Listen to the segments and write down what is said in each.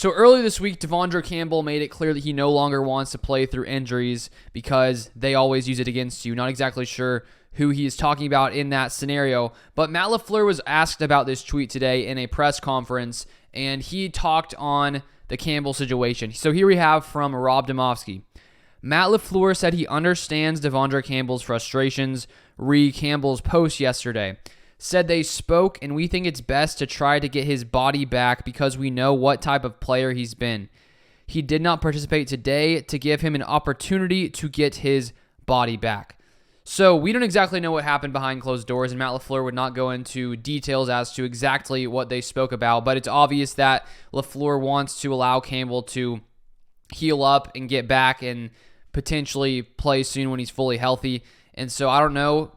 So earlier this week, Devondre Campbell made it clear that he no longer wants to play through injuries because they always use it against you. Not exactly sure who he is talking about in that scenario, but Matt LaFleur was asked about this tweet today in a press conference, and he talked on the Campbell situation. So here we have from Rob Demovsky. Matt LaFleur said he understands Devondre Campbell's frustrations. Campbell's post yesterday said they spoke, and we think it's best to try to get his body back because we know what type of player he's been. He did not participate today to give him an opportunity to get his body back. So we don't exactly know what happened behind closed doors, and Matt LaFleur would not go into details as to exactly what they spoke about, but it's obvious that LaFleur wants to allow Campbell to heal up and get back and potentially play soon when he's fully healthy. And so I don't know,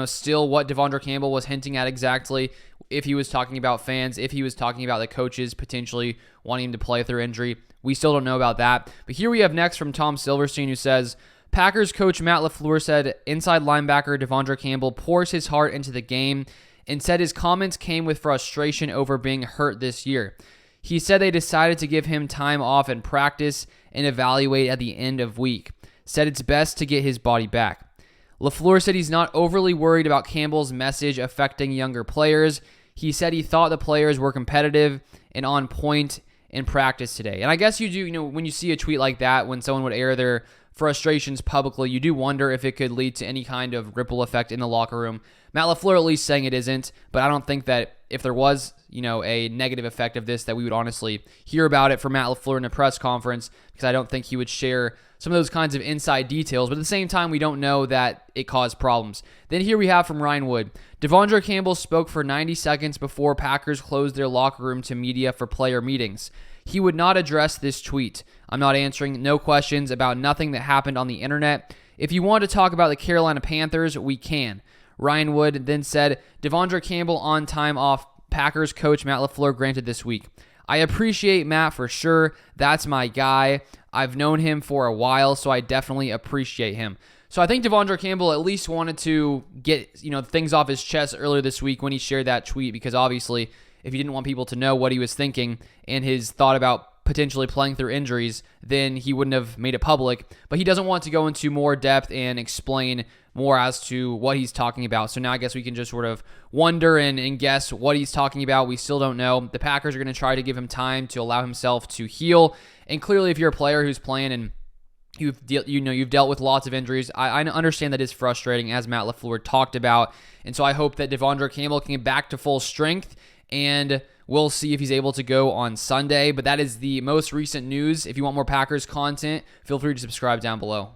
still what Devondre Campbell was hinting at exactly, if he was talking about fans, if he was talking about the coaches potentially wanting him to play through injury. We still don't know about that. But here we have next from Tom Silverstein, who says, Packers coach Matt LaFleur said inside linebacker Devondre Campbell pours his heart into the game and said his comments came with frustration over being hurt this year. He said they decided to give him time off in practice and evaluate at the end of week. Said it's best to get his body back. LaFleur said he's not overly worried about Campbell's message affecting younger players. He said he thought the players were competitive and on point in practice today. And I guess you do, when you see a tweet like that, when someone would air their frustrations publicly, you do wonder if it could lead to any kind of ripple effect in the locker room. Matt LaFleur at least saying it isn't, but I don't think that if there was, a negative effect of this, that we would honestly hear about it from Matt LaFleur in a press conference, because I don't think he would share some of those kinds of inside details, but at the same time, we don't know that it caused problems. Then here we have from Ryan Wood. Devondre Campbell spoke for 90 seconds before Packers closed their locker room to media for player meetings. He would not address this tweet. I'm not answering no questions about nothing that happened on the internet. If you want to talk about the Carolina Panthers, we can. Ryan Wood then said, Devondre Campbell on time off, Packers coach Matt LaFleur granted this week. I appreciate Matt for sure. That's my guy. I've known him for a while, so I definitely appreciate him. So I think Devondre Campbell at least wanted to get things off his chest earlier this week when he shared that tweet, because obviously if he didn't want people to know what he was thinking and his thought about potentially playing through injuries, then he wouldn't have made it public. But he doesn't want to go into more depth and explain more as to what he's talking about. So now I guess we can just sort of wonder and guess what he's talking about. We still don't know. The Packers are going to try to give him time to allow himself to heal. And clearly, if you're a player who's playing and you've dealt with lots of injuries, I understand that is frustrating, as Matt LaFleur talked about. And so I hope that Devondre Campbell can get back to full strength, and we'll see if he's able to go on Sunday. But that is the most recent news. If you want more Packers content, feel free to subscribe down below.